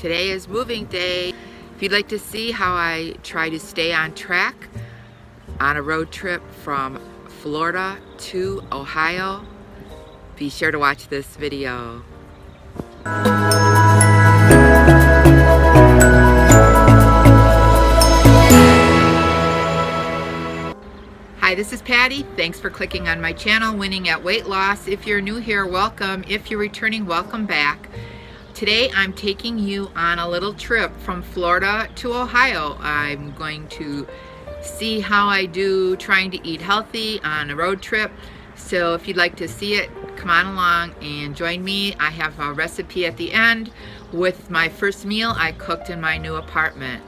Today is moving day. If you'd like to see how I try to stay on track on a road trip from Florida to Ohio, be sure to watch this video. Hi, this is Patty. Thanks for clicking on my channel, Winning at Weight Loss. If you're new here, welcome. If you're returning, welcome back. Today I'm taking you on a little trip from Florida to Ohio. I'm going to see how I do trying to eat healthy on a road trip. So if you'd like to see it, come on along and join me. I have a recipe at the end with my first meal I cooked in my new apartment.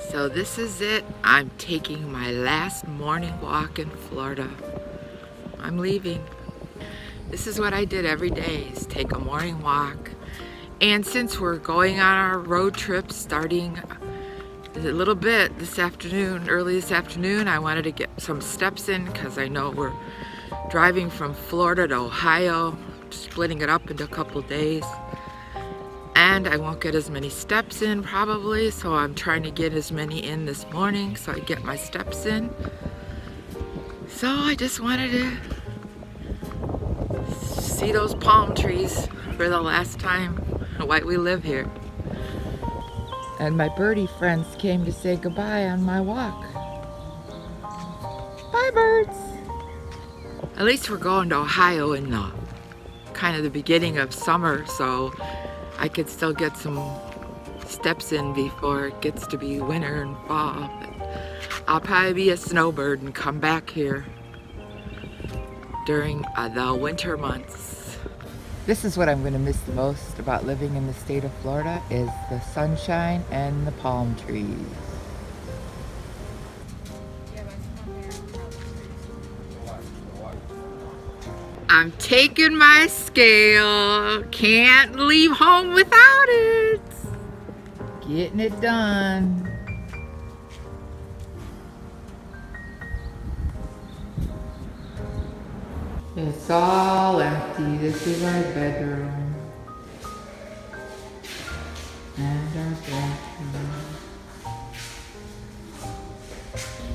So this is it. I'm taking my last morning walk in Florida. I'm leaving. This is what I did every day, is take a morning walk. And since we're going on our road trip starting a little bit this afternoon, early this afternoon, I wanted to get some steps in because I know we're driving from Florida to Ohio, splitting it up into a couple days. And I won't get as many steps in probably, so I'm trying to get as many in this morning so I get my steps in. So I just wanted to see those palm trees for the last time while we live here. And my birdie friends came to say goodbye on my walk. Bye, birds. At least we're going to Ohio in the kind of the beginning of summer, so I could still get some steps in before it gets to be winter and fall. But I'll probably be a snowbird and come back here during the winter months. This is what I'm going to miss the most about living in the state of Florida, is the sunshine and the palm trees. I'm taking my scale. Can't leave home without it. Getting it done. It's all empty. This is our bedroom and our bathroom.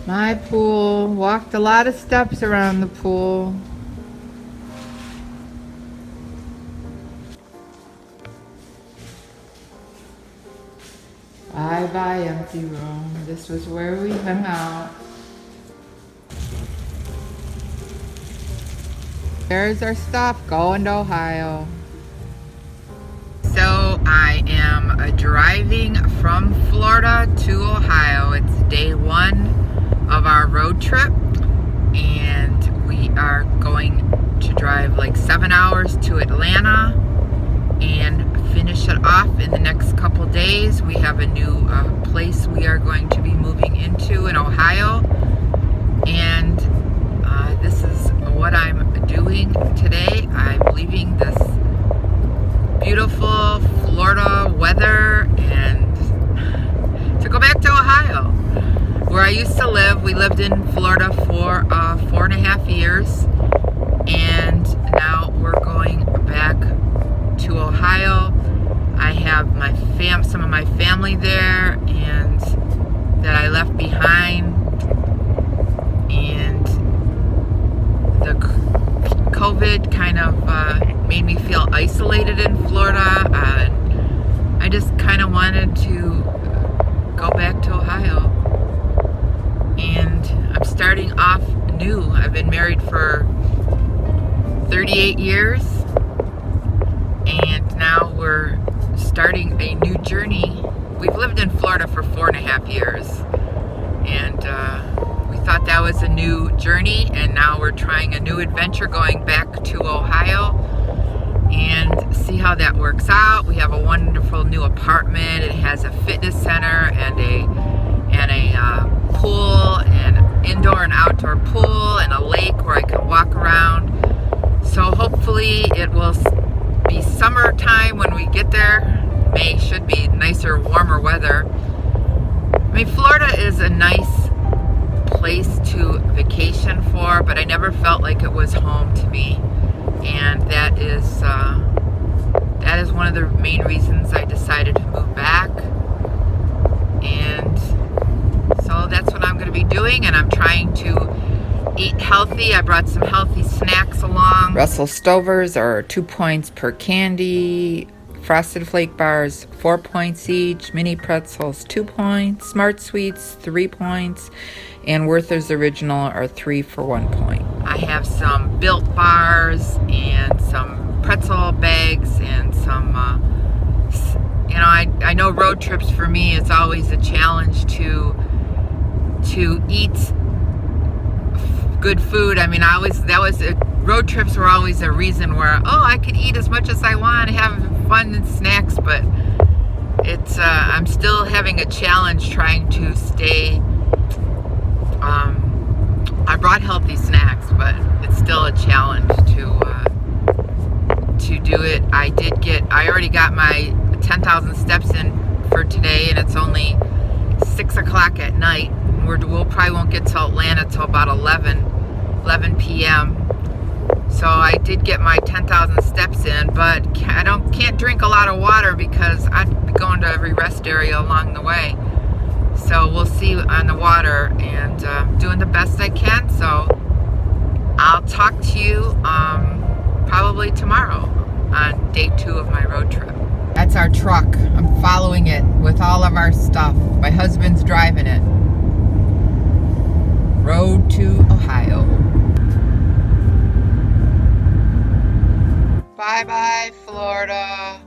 My pool. Walked a lot of steps around the pool. Bye bye, empty room. This was where we hung out. There's our stop, going to Ohio. So I am driving from Florida to Ohio. It's day one of our road trip, and we are going to drive like 7 hours to Atlanta and finish it off in the next couple days. We have a new place we are going to be moving into in Ohio, and this is what I'm doing today. I'm leaving this beautiful Florida weather and to go back to Ohio, where I used to live. We lived in Florida for 4.5 years, and now we're going back to Ohio. I have my some of my family there, and that I left behind, and the COVID kind of made me feel isolated in Florida. I just kind of wanted to go back to Ohio, and I'm starting off new. I've been married for 38 years, and now we're starting a new journey. We've lived in Florida for 4.5 years, and we thought that was a new journey, and now we're trying a new adventure going back to Ohio and see how that works out. We have a wonderful new apartment. It has a fitness center and a pool, and indoor and outdoor pool, and a lake where I can walk around. So hopefully it will be summertime when we get there. May should be nicer, warmer weather. I mean, Florida is a nice place to vacation for, but I never felt like it was home to me, and that is one of the main reasons I decided brought some healthy snacks along. Russell Stovers are 2 points per candy. Frosted Flake bars, 4 points each. Mini pretzels, 2 points. Smart Sweets, 3 points. And Werther's Original are 3 for 1 point. I have some Built bars and some pretzel bags and some, you know, I know road trips for me, it's always a challenge to eat good food. I mean, road trips were always a reason where, oh, I could eat as much as I want, have fun and snacks, but it's, I'm still having a challenge trying to stay, I brought healthy snacks, but it's still a challenge to do it. I already got my 10,000 steps in for today, and it's only 6 o'clock at night. We'll probably won't get to Atlanta till about 11 p.m. So I did get my 10,000 steps in, but can't drink a lot of water because I'd be going to every rest area along the way. So we'll see on the water, and doing the best I can. So I'll talk to you probably tomorrow on day 2 of my road trip. That's our truck. I'm following it with all of our stuff. My husband's driving it. Road to Ohio. Bye-bye, Florida.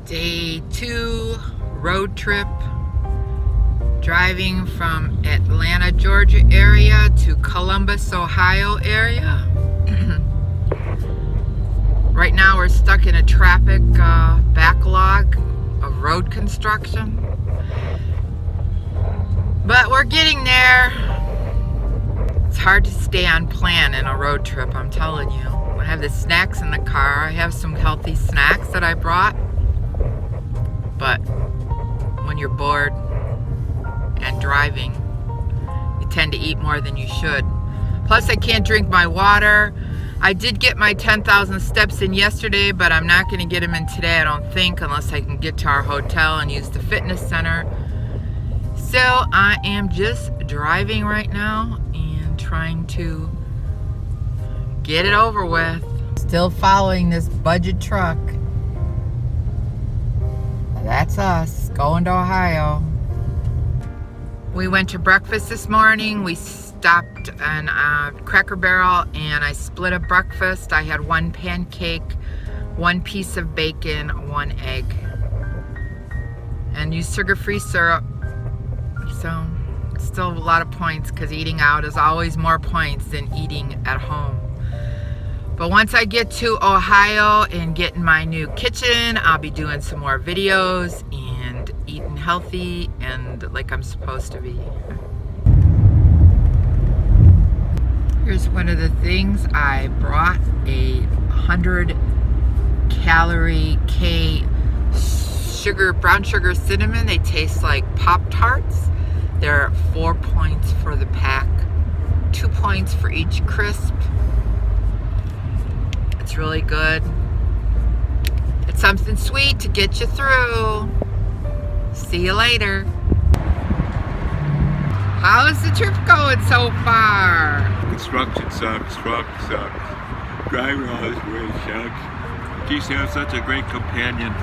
Day 2 road trip. Driving from Atlanta, Georgia area to Columbus, Ohio area. Right now we're stuck in a traffic backlog of road construction. But we're getting there. It's hard to stay on plan in a road trip, I'm telling you. I have the snacks in the car. I have some healthy snacks that I brought. But when you're bored and driving, you tend to eat more than you should. Plus, I can't drink my water. I did get my 10,000 steps in yesterday, but I'm not going to get them in today, I don't think, unless I can get to our hotel and use the fitness center. So I am just driving right now and trying to get it over with. Still following this budget truck. That's us going to Ohio. We went to breakfast this morning. We stopped on Cracker Barrel and I split a breakfast. I had 1 pancake, 1 piece of bacon, 1 egg, and used sugar-free syrup. So still a lot of points because eating out is always more points than eating at home. But once I get to Ohio and get in my new kitchen, I'll be doing some more videos and eating healthy and like I'm supposed to be. Here's one of the things I brought: a 100-calorie brown sugar cinnamon. They taste like Pop-Tarts. They're 4 points for the pack, 2 points for each crisp. It's really good. It's something sweet to get you through. See you later. How's the trip going so far? Construction sucks, truck sucks, driving all this way sucks. Geez, you have such a great companion.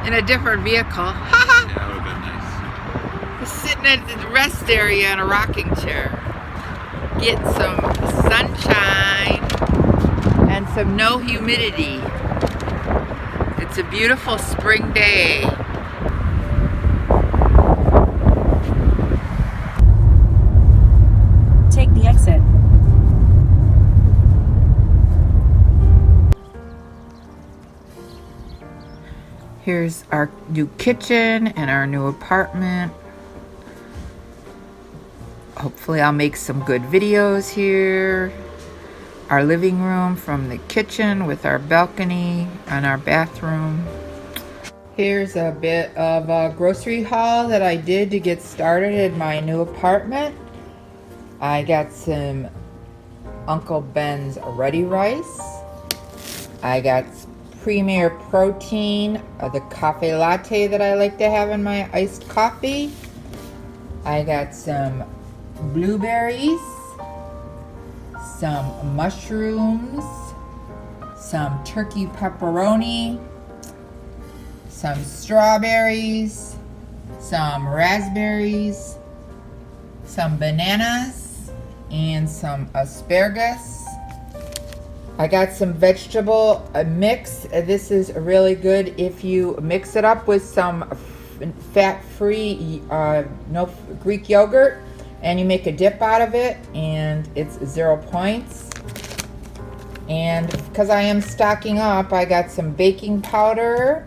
In a different vehicle. Yeah, that would have been nice. Sitting at the rest area in a rocking chair. Get some sunshine and some no humidity. It's a beautiful spring day. Take the exit. Here's our new kitchen and our new apartment. Hopefully I'll make some good videos here. Our living room from the kitchen with our balcony and our bathroom. Here's a bit of a grocery haul that I did to get started in my new apartment. I got some Uncle Ben's Ready Rice. I got Premier Protein, the cafe latte that I like to have in my iced coffee. I got some blueberries, some mushrooms, some turkey pepperoni, some strawberries, some raspberries, some bananas, and some asparagus. I got some vegetable mix. This is really good if you mix it up with some fat-free no Greek yogurt and you make a dip out of it, and it's 0 points. And because I am stocking up, I got some baking powder,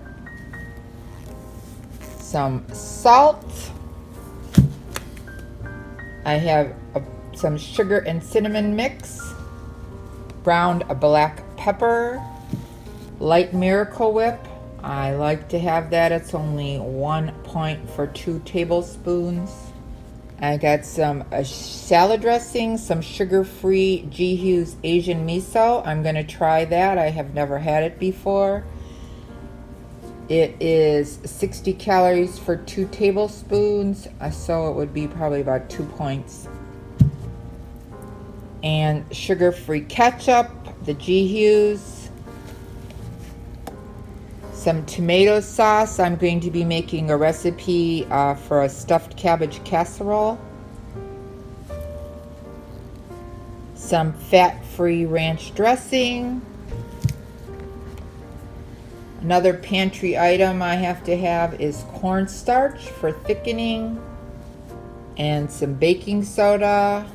some salt, I have some sugar and cinnamon mix, ground black pepper, light Miracle Whip. I like to have that. It's only 1 point for 2 tablespoons. I got some salad dressing, some sugar-free G. Hughes Asian miso. I'm going to try that. I have never had it before. It is 60 calories for 2 tablespoons, so it would be probably about 2 points. And sugar-free ketchup, the G. Hughes. Some tomato sauce. I'm going to be making a recipe for a stuffed cabbage casserole. Some fat-free ranch dressing. Another pantry item I have to have is cornstarch for thickening, and some baking soda.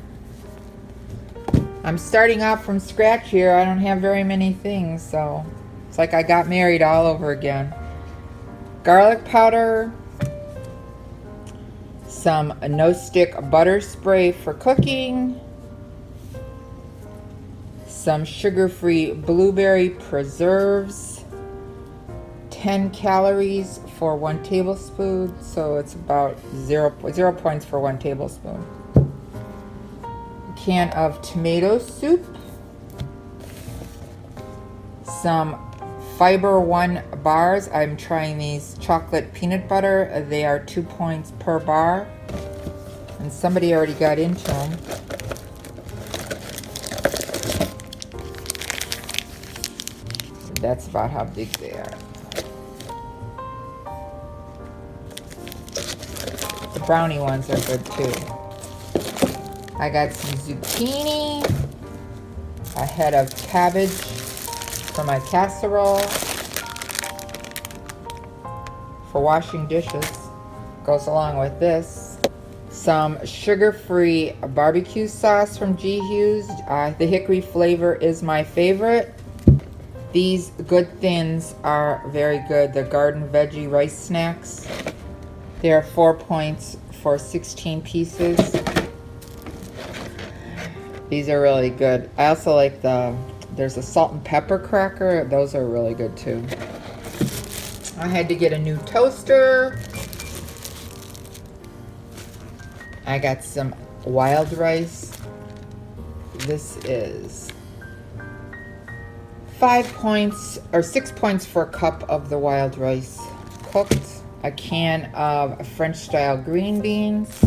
I'm starting off from scratch here. I don't have very many things, so it's like I got married all over again. Garlic powder, some no-stick butter spray for cooking, some sugar-free blueberry preserves, 10 calories for 1 tablespoon, so it's about 0 points for 1 tablespoon. A can of tomato soup, some Fiber One bars. I'm trying these chocolate peanut butter. They are 2 points per bar, and somebody already got into them. That's about how big they are. The brownie ones are good too. I got some zucchini, a head of cabbage for my casserole, for washing dishes, goes along with this. Some sugar-free barbecue sauce from G. Hughes. The hickory flavor is my favorite. These Good Thins are very good. The garden veggie rice snacks. They are 4 points for 16 pieces. These are really good. I also like there's a salt and pepper cracker. Those are really good too. I had to get a new toaster. I got some wild rice. This is 5 points or 6 points for a cup of the wild rice cooked. A can of French style green beans.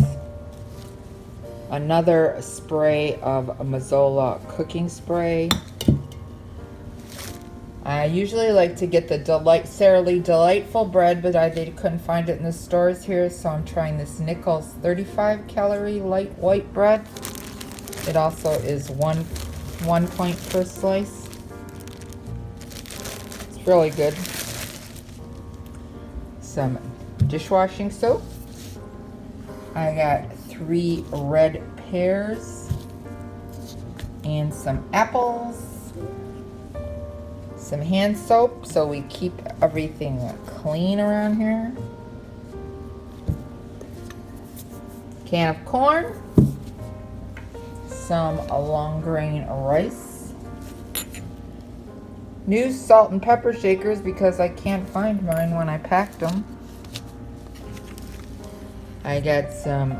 Another spray of Mazola cooking spray. I usually like to get the Sara Lee Delightful bread, but they couldn't find it in the stores here, so I'm trying this Nichols 35 calorie light white bread. It also is 1 point per slice. It's really good. Some dishwashing soap. I got 3 red pears and some apples. Some hand soap so we keep everything clean around here. Can of corn. Some long grain rice. New salt and pepper shakers because I can't find mine when I packed them. I got some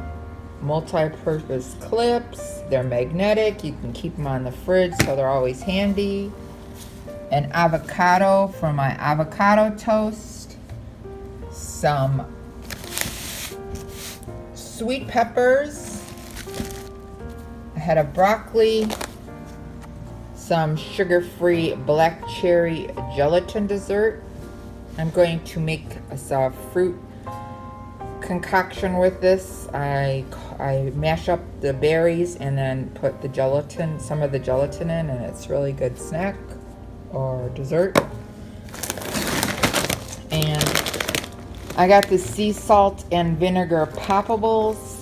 multi-purpose clips. They're magnetic. You can keep them on the fridge, so they're always handy. an avocado for my avocado toast, some sweet peppers, a head of broccoli, some sugar-free black cherry gelatin dessert. I'm going to make a fruit concoction with this. I mash up the berries and then put the gelatin, some of the gelatin in, and it's really good snack or dessert. And I got the sea salt and vinegar poppables.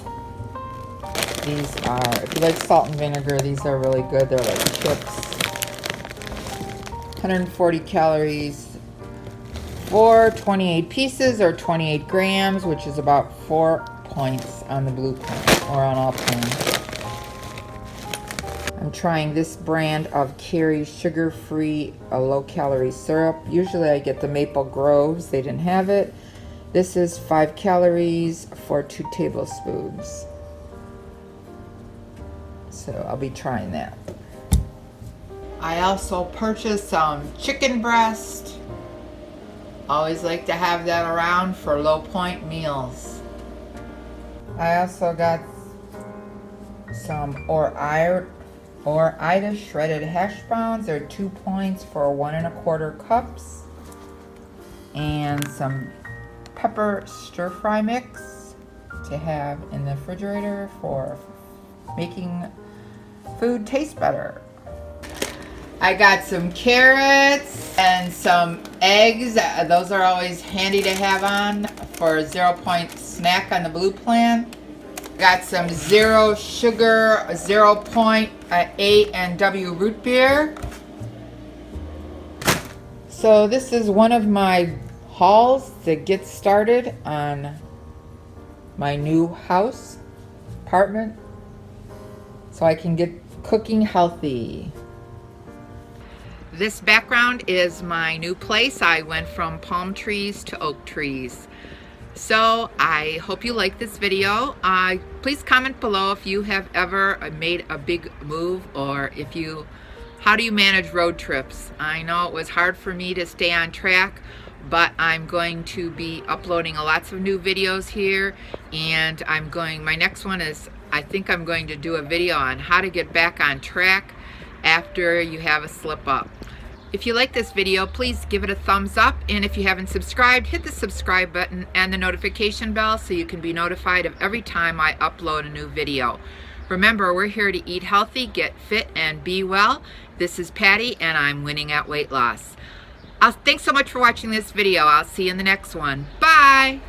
These are, if you like salt and vinegar, these are really good. They're like chips. 140 calories for 28 pieces or 28 grams, which is about 4 points on the blue plan or on all plans. I'm trying this brand of Kerry sugar-free low-calorie syrup. Usually I get the Maple Groves. They didn't have it. This is 5 calories for 2 tablespoons. So I'll be trying that. I also purchased some chicken breast. Always like to have that around for low point meals. I also got some Ore-Ida shredded hash browns. They're 2 points for 1 1/4 cups. And some pepper stir fry mix to have in the refrigerator for making food taste better. I got some carrots and some eggs. Those are always handy to have on for a 0 point snack on the blue plan. Got some zero sugar, 0 point A&W root beer. So this is one of my hauls to get started on my new house, apartment, so I can get cooking healthy. This background is my new place. I went from palm trees to oak trees. So I hope you like this video. Please comment below if you have ever made a big move, or how do you manage road trips? I know it was hard for me to stay on track, but I'm going to be uploading lots of new videos here, and my next one is, I think I'm going to do a video on how to get back on track after you have a slip up. If you like this video, please give it a thumbs up, and if you haven't subscribed, hit the subscribe button and the notification bell so you can be notified of every time I upload a new video. Remember, we're here to eat healthy, get fit, and be well. This is Patty, and I'm winning at weight loss. Thanks so much for watching this video. I'll see you in the next one. Bye!